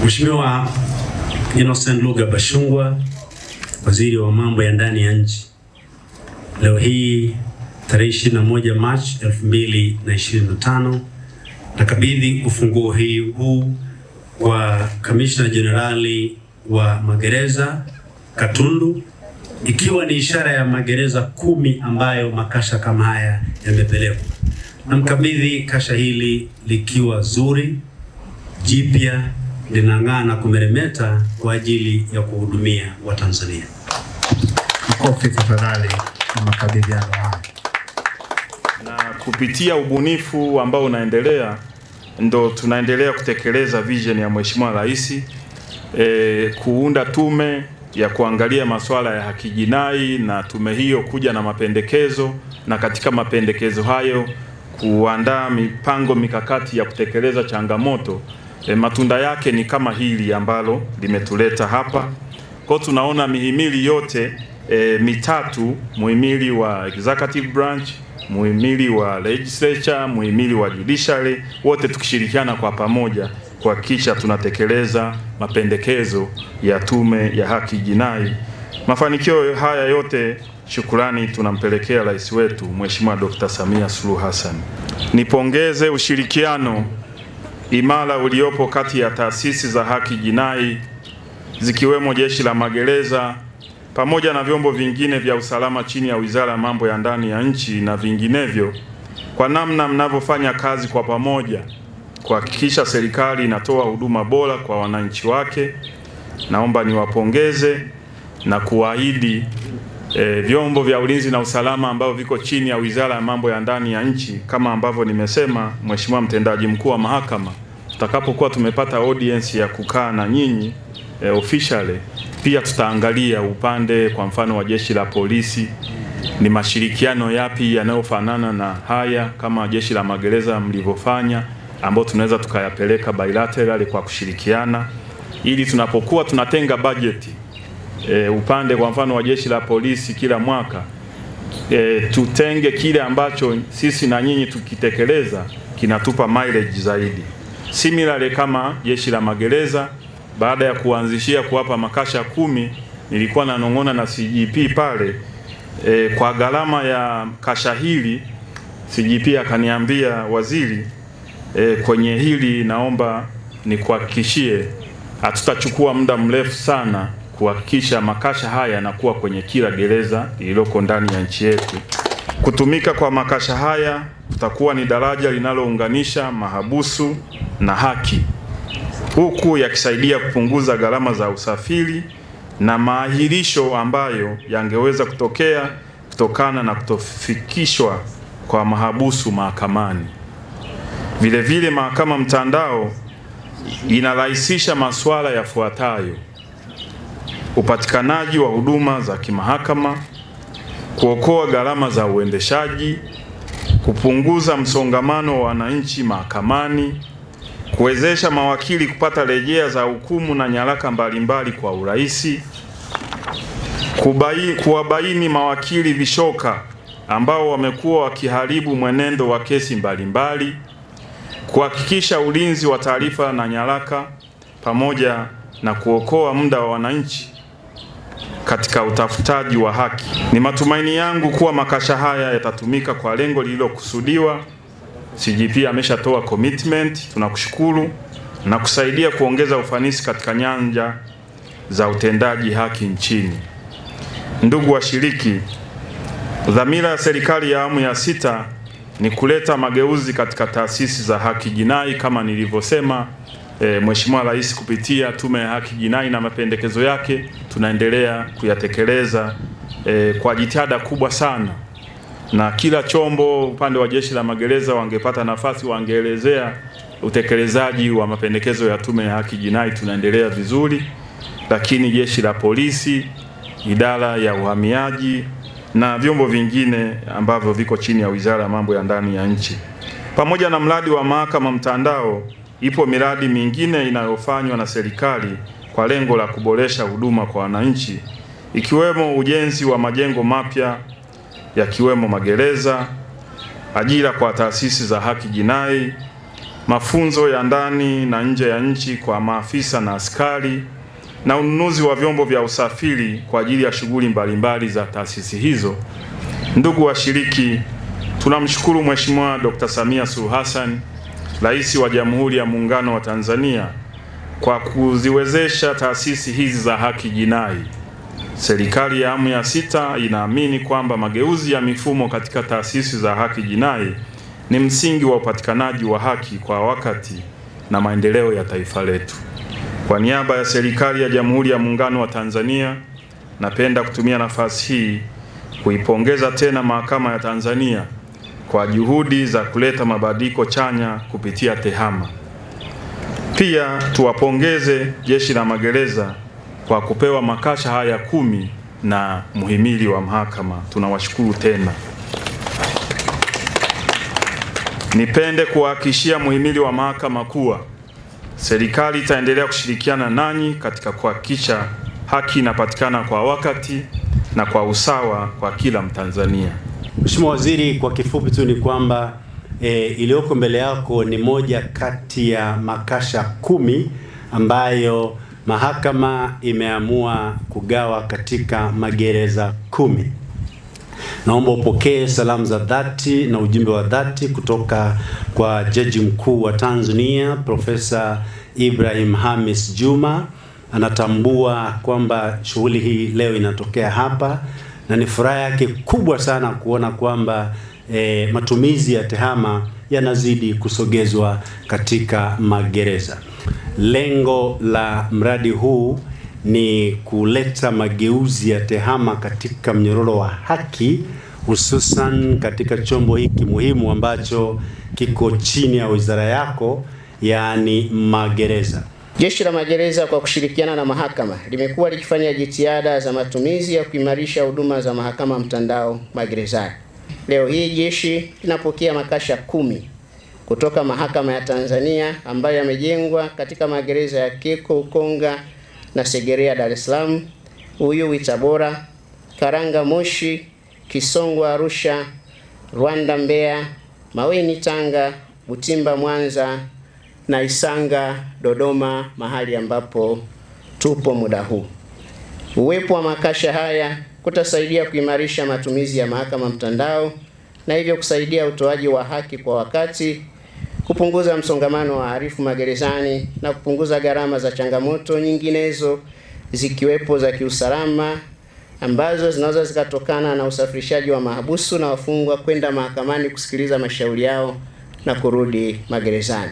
Mheshimiwa Innocent Lugha Bashungwa, Waziri wa Mambo ya Ndani ya Nchi, leo hii tarehe 21 Machi 2025 nakabidhi ufunguo huu kwa Kamishna Jenerali wa Magereza Katundu, ikiwa ni ishara ya magereza 10 ambayo makasha kama haya yamepelekwa. Namkabidhi kasha hili likiwa zuri, jipya, linang'aa na kumeremeta kwa ajili ya kuhudumia Watanzania. Makofi tafadhali na makabidhiano haya. Na kupitia ubunifu ambao unaendelea, ndo tunaendelea kutekeleza vision ya Mheshimiwa Rais, kuunda tume ya kuangalia masuala ya haki jinai, na tume hiyo kuja na mapendekezo, na katika mapendekezo hayo kuandaa mipango mikakati ya kutekeleza changamoto. Matunda yake ni kama hili ambalo limetuleta hapa. Kwa tunaona mihimili yote mitatu, muhimili wa executive branch, muhimili wa legislature, muhimili wa judiciary, wote tukishirikiana kwa pamoja kuhakikisha tunatekeleza mapendekezo ya tume ya haki jinai. Mafanikio haya yote shukrani tunampelekea rais wetu Mheshimiwa Dr. Samia Suluhu Hassan. Nipongeze ushirikiano imara uliopo kati ya taasisi za haki jinai zikiwemo Jeshi la Magereza pamoja na vyombo vingine vya usalama chini ya Wizara ya Mambo ya Ndani ya Nchi na vinginevyo, kwa namna mnavyofanya kazi kwa pamoja kuhakikisha serikali inatoa huduma bora kwa wananchi wake. Naomba niwapongeze na kuahidi vyombo vya ulinzi na usalama ambavyo viko chini ya Wizara ya Mambo ya Ndani ya Nchi, kama ambavyo nimesema, Mheshimiwa Mtendaji Mkuu wa Mahakama, tutakapokuwa tumepata audience ya kukaa na nyinyi officially, pia tutaangalia upande kwa mfano wa Jeshi la Polisi, ni mashirikiano yapi yanayofanana na haya kama Jeshi la Magereza mlivyofanya, ambao tunaweza tukayapeleka bilateral kwa kushirikiana, ili tunapokuwa tunatenga bajeti upande kwa mfano wa Jeshi la Polisi kila mwaka, tutenge kile ambacho sisi na nyinyi tukitekeleza kinatupa mileage zaidi. Similarly kama Jeshi la Magereza, baada ya kuanzishia kuwapa makasha 10, nilikuwa nanong'ona na CGP pale kwa gharama ya kasha hili, CGP akaniambia, waziri, kwenye hili naomba nikuhakikishie hatutachukua muda mrefu sana kuhakikisha makasha haya yanakuwa kwenye kila gereza lililoko ndani ya nchi yetu. Kutumika kwa makasha haya kutakuwa ni daraja linalounganisha mahabusu na haki, huku yakisaidia kupunguza gharama za usafiri na maahirisho ambayo yangeweza kutokea kutokana na kutofikishwa kwa mahabusu mahakamani. Vile vile mahakama mtandao inarahisisha masuala yafuatayo: upatikanaji wa huduma za kimahakama, kuokoa gharama za uendeshaji, kupunguza msongamano wa wananchi mahakamani, kuwezesha mawakili kupata rejea za hukumu na nyaraka mbalimbali kwa urahisi, kuwabaini mawakili vishoka ambao wamekuwa wakiharibu mwenendo wa kesi mbalimbali, kuhakikisha ulinzi wa taarifa na nyaraka, pamoja na kuokoa muda wa wananchi katika utafutaji wa haki. Ni matumaini yangu kuwa makasha haya yatatumika kwa lengo lililokusudiwa. CGP ameshatoa commitment, tunakushukuru, na kusaidia kuongeza ufanisi katika nyanja za utendaji haki nchini. Ndugu washiriki, dhamira ya serikali ya awamu ya 6 ni kuleta mageuzi katika taasisi za haki jinai kama nilivyosema. Mheshimiwa Rais kupitia tume ya haki jinai na mapendekezo yake tunaendelea kuyatekeleza kwa jitihada kubwa sana, na kila chombo upande wa Jeshi la Magereza wangepata nafasi wangeelezea utekelezaji wa mapendekezo ya tume ya haki jinai, tunaendelea vizuri. Lakini Jeshi la Polisi, idara ya uhamiaji na vyombo vingine ambavyo viko chini ya Wizara ya Mambo ya Ndani ya Nchi, pamoja na mradi wa mahakama mtandao, ipo miradi mingine inayofanywa na serikali kwa lengo la kuboresha huduma kwa wananchi, ikiwemo ujenzi wa majengo mapya yakiwemo magereza, ajira kwa taasisi za haki jinai, mafunzo ya ndani na nje ya nchi kwa maafisa na askari, na ununuzi wa vyombo vya usafiri kwa ajili ya shughuli mbalimbali za taasisi hizo. Ndugu washiriki, tunamshukuru Mheshimiwa Dr. Samia Suluhu Hassan, Rais wa Jamhuri ya Muungano wa Tanzania, kwa kuziwezesha taasisi hizi za haki jinai. Serikali ya awamu ya 6 inaamini kwamba mageuzi ya mifumo katika taasisi za haki jinai ni msingi wa upatikanaji wa haki kwa wakati na maendeleo ya taifa letu. Kwa niaba ya serikali ya Jamhuri ya Muungano wa Tanzania, napenda kutumia nafasi hii kuipongeza tena Mahakama ya Tanzania kwa juhudi za kuleta mabadiliko chanya kupitia TEHAMA. Pia tuwapongeze Jeshi la Magereza kwa kupewa makasha haya 10 na muhimili wa mahakama. Tunawashukuru tena. Nipende kuhakikishia muhimili wa mahakama kuwa serikali itaendelea kushirikiana nanyi katika kuhakikisha haki inapatikana kwa wakati na kwa usawa kwa kila Mtanzania. Mheshimiwa Waziri, kwa kifupi tu ni kwamba iliyoko mbele yako ni moja kati ya makasha 10 ambayo mahakama imeamua kugawa katika magereza 10. Naomba upokee salamu za dhati na ujumbe wa dhati kutoka kwa Jaji Mkuu wa Tanzania Profesa Ibrahim Hamis Juma. Anatambua kwamba shughuli hii leo inatokea hapa na ni furaha yake kubwa sana kuona kwamba matumizi ya TEHAMA yanazidi kusogezwa katika magereza. Lengo la mradi huu ni kuleta mageuzi ya TEHAMA katika mnyororo wa haki, hususan katika chombo hiki muhimu ambacho kiko chini ya wizara yako, yaani magereza. Jeshi la Magereza kwa kushirikiana na mahakama limekuwa likifanya jitihada za matumizi ya kuimarisha huduma za mahakama mtandao magerezani. Leo hii jeshi linapokea makasha 10 kutoka Mahakama ya Tanzania ambayo yamejengwa katika magereza ya Keko, Ukonga na Segerea Dar es Salaam, Uyui Tabora, Karanga Moshi, Kisongwa Arusha, Rwanda Mbeya, Maweni Tanga, Butimba Mwanza na Isanga Dodoma, mahali ambapo tupo muda huu. Uwepo wa makasha haya kutasaidia kuimarisha matumizi ya mahakama mtandao na hivyo kusaidia utoaji wa haki kwa wakati, kupunguza msongamano wa arifu magerezani na kupunguza gharama za changamoto nyinginezo zikiwepo za kiusalama ambazo zinaweza zikatokana na usafirishaji wa mahabusu na wafungwa kwenda mahakamani kusikiliza mashauri yao na kurudi magerezani.